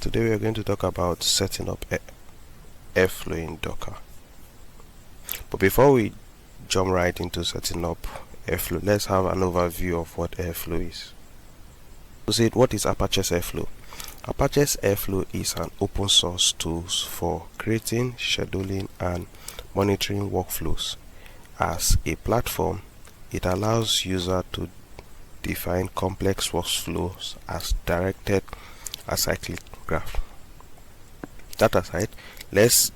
Today we are going to talk about setting up Airflow in Docker. But before we jump right into setting up Airflow, let's have an overview of what Airflow is. So what is Apache's Airflow? Apache's Airflow is an open source tool for creating, scheduling, and monitoring workflows. As a platform, it allows users to define complex workflows as directed acyclic graph. That aside, let's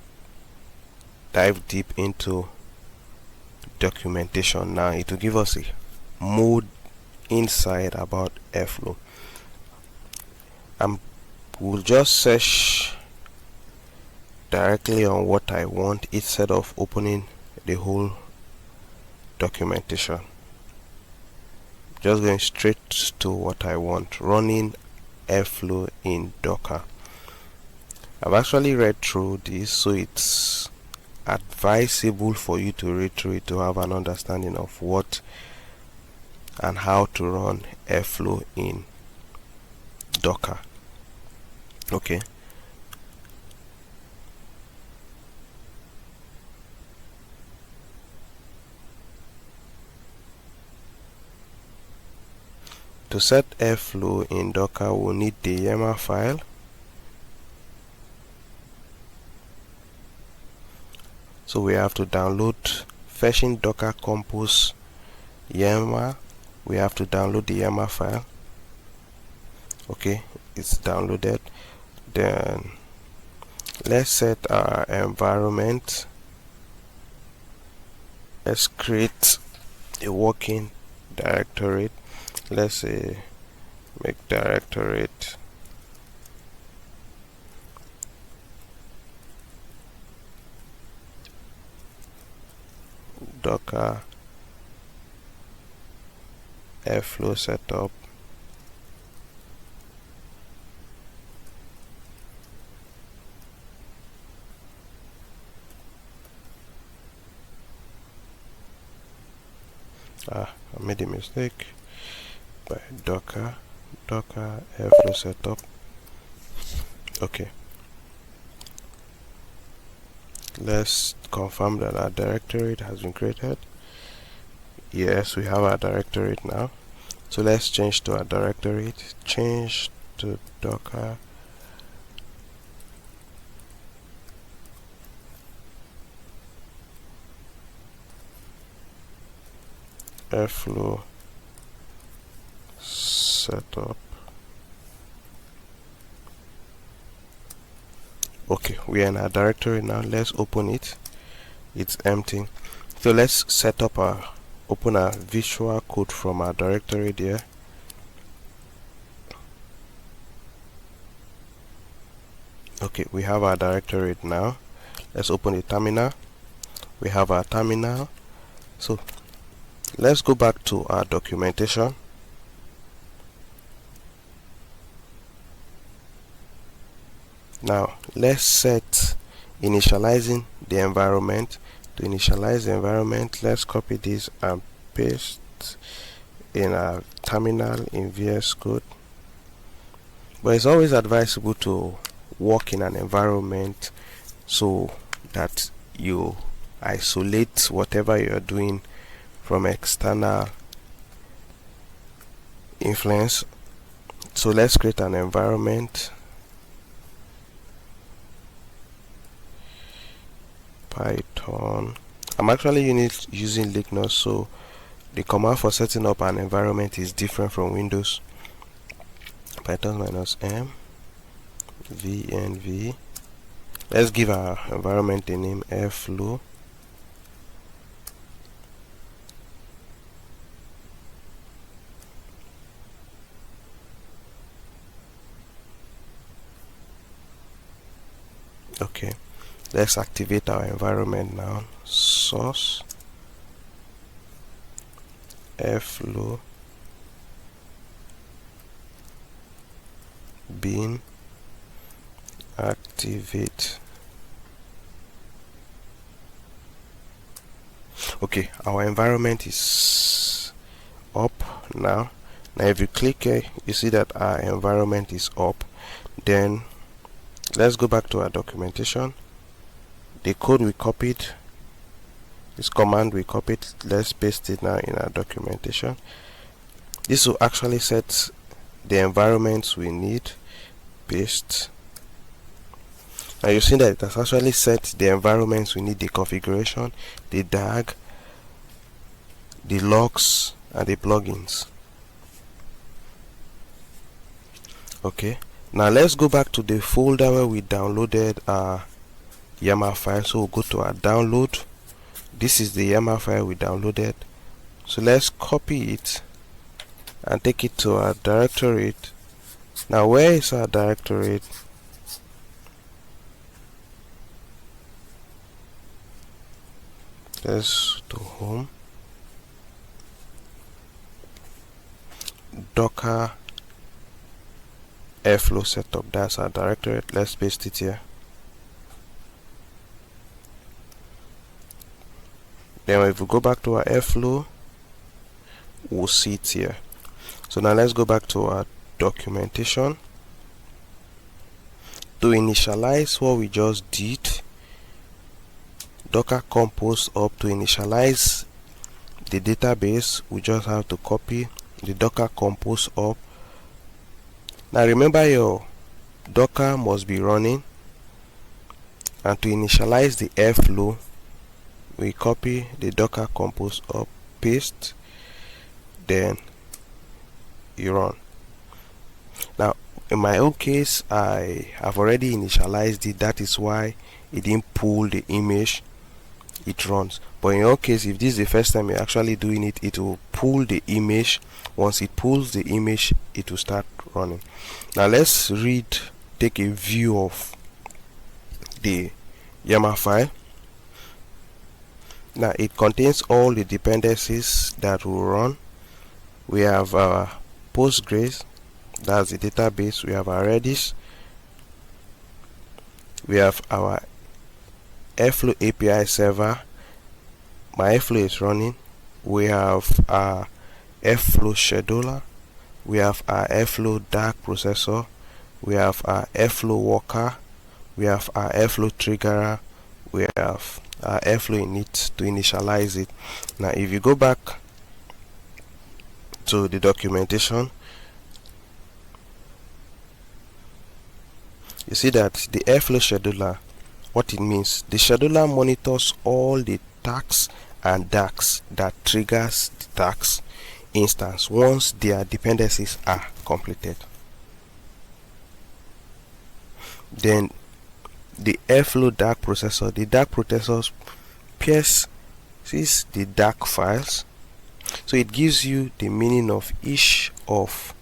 dive deep into documentation. Now it will give us a more insight about Airflow. We'll just search directly on what I want instead of opening the whole documentation. Just going straight to what I want, running Airflow in Docker. I've actually read through this, so it's advisable for you to read through it to have an understanding of what and how to run Airflow in Docker. Okay. To set Airflow in Docker, we'll need the YAML file. So we have to download fetching Docker Compose YAML. We have to download the YAML file. Okay, it's downloaded. Then let's set our environment. Let's create a working directory. Let's say make directorate Docker Airflow setup. I made a mistake. By Docker Airflow setup. Okay, let's confirm that our directory has been created. Yes, we have our directory now. So let's change to our directory. Change to Docker Airflow setup. Okay, we are in our directory now. Let's open it. It's empty. So let's set up open our visual code from our directory there. Okay, we have our directory now. Let's open the terminal. We have our terminal. So let's go back to our documentation. Now let's set initializing the environment. To initialize the environment, let's copy this and paste in our terminal in VS Code. But it's always advisable to work in an environment so that you isolate whatever you are doing from external influence. So let's create an environment. Python. I'm actually using Linux, so the command for setting up an environment is different from Windows. Python -m -v. Let's give our environment a name, Airflow. Okay, let's activate our environment now. Source Airflow bin activate. Okay, our environment is up now. Now if you click here, you see that our environment is up. Then Let's go back to our documentation. The code we copied, this command we copied, let's paste it now in our documentation. This will actually set the environments we need. Paste. Now you see that it has actually set the environments we need: the configuration, the DAG, the logs, and the plugins. Okay, now let's go back to the folder where we downloaded our YAML file. So we'll go to our download. This is the YAML file we downloaded. So let's copy it and take it to our directorate. Now where is our directorate? Let's do home, Docker Airflow setup. That's our directorate. Let's paste it here. Then if we go back to our Airflow, we'll see it here. So now let's go back to our documentation. To initialize what we just did, Docker compose up. To initialize the database, we just have to copy the Docker compose up. Now remember, your Docker must be running, and to initialize the Airflow, we copy the Docker compose up, paste, then you run. Now in my own case, I have already initialized it. That is why it didn't pull the image. It runs. But in your case, if this is the first time you're actually doing it, it will pull the image. Once it pulls the image, it will start running. Now let's take a view of the YAML file. Now it contains all the dependencies that will run. We have our Postgres, that's the database. We have our Redis. We have our Airflow API server. My Airflow is running. We have our Airflow scheduler. We have our Airflow DAG processor. We have our Airflow worker. We have our Airflow triggerer. We have our Airflow init to initialize it. Now if you go back to the documentation, you see that the Airflow scheduler, what it means, the scheduler monitors all the tasks and DAGs that triggers the task instance once their dependencies are completed. Then the Airflow DAG processor, the DAG processor pierces the DAG files, so it gives you the meaning of each of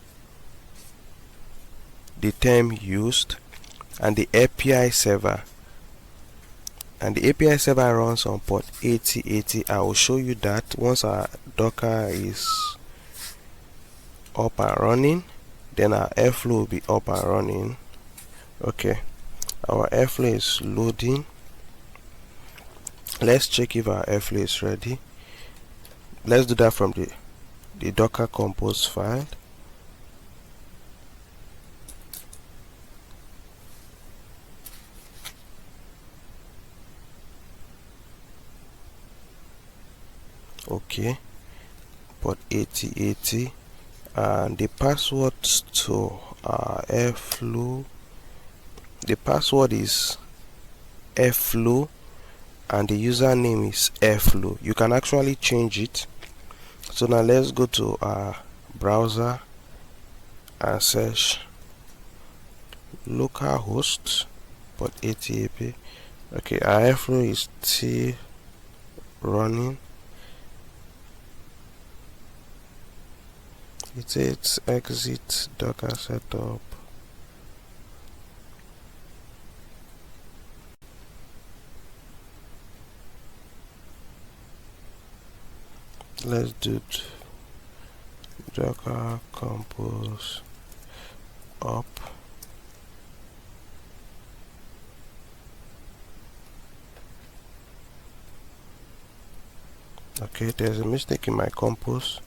the term used. And the API server, runs on port 8080. I will show you that once our Docker is up and running, then our Airflow will be up and running. Okay, our Airflow is loading. Let's check if our Airflow is ready. Let's do that from the Docker compose file. Okay, port 8080, and the password to our Airflow, the password is Airflow and the username is Airflow. You can actually change it. So now let's go to our browser and search localhost port 8080. Okay, our Airflow is still running. It says exit Docker setup. Let's do Docker compose up. Okay, there's a mistake in my compose.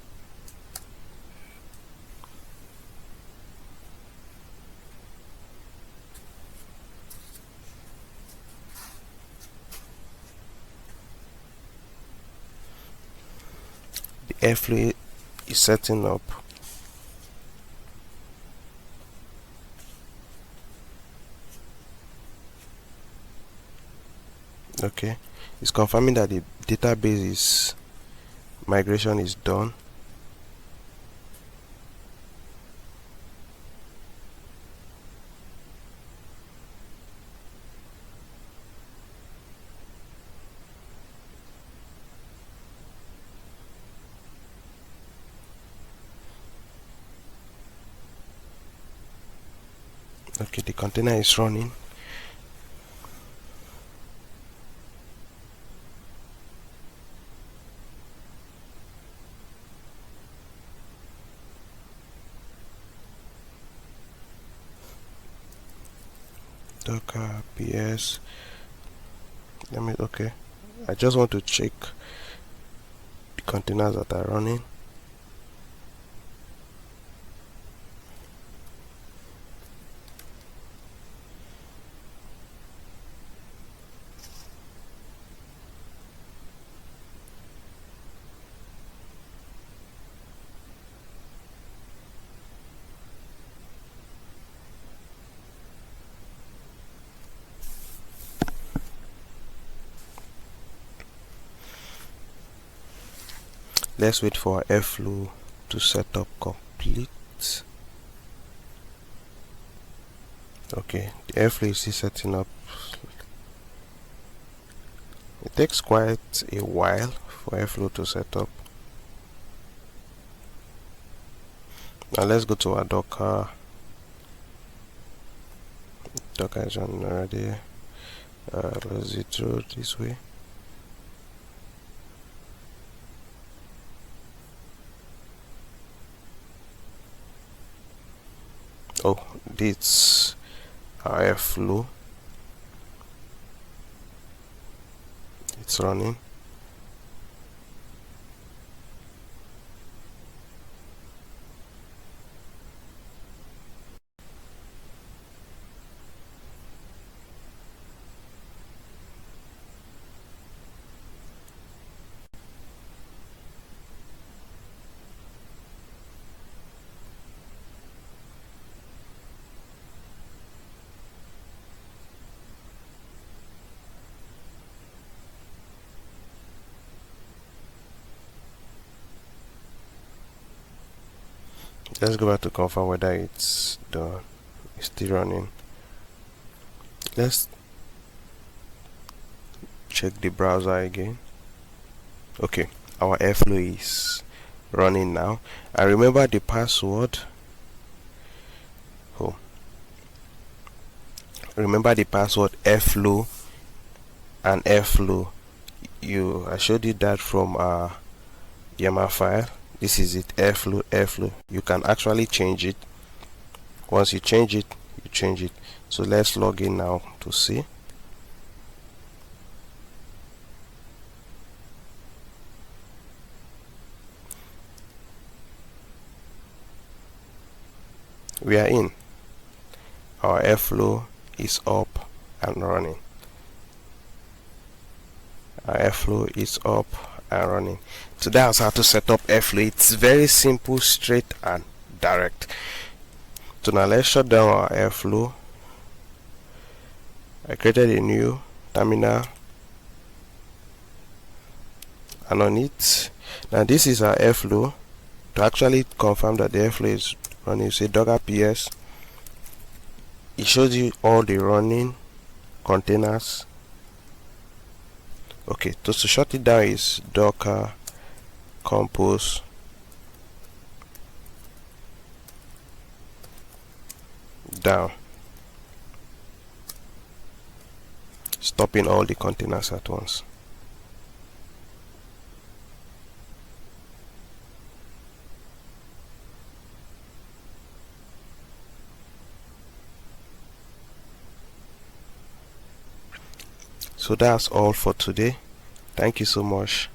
Airflow is setting up, okay, it's confirming that the database migration is done. Okay, the container is running. Docker ps, okay, I just want to check the containers that are running. Let's wait for Airflow to set up complete. Okay, the Airflow is still setting up. It takes quite a while for Airflow to set up. Now let's go to our Docker. Docker is running already. Let's do it through this way. Oh, this Airflow. It's running. Let's go back to confirm whether it's done. It's still running. Let's check the browser again. Okay, our Airflow is running now. I remember the password. Oh, remember the password Airflow and Airflow. I showed you that from our YAML file. This is it, Airflow. You can actually change it. Once you change it, you change it. So let's log in now to see. We are in. Our Airflow is up and running. Our Airflow is up and running. So that's how to set up Airflow. It's very simple, straight and direct. So now let's shut down our Airflow. I created a new terminal, and on it, now this is our Airflow. To actually confirm that the Airflow is running, you say Docker ps. It shows you all the running containers. Okay, to shut it down is Docker compose down, stopping all the containers at once. So that's all for today. Thank you so much.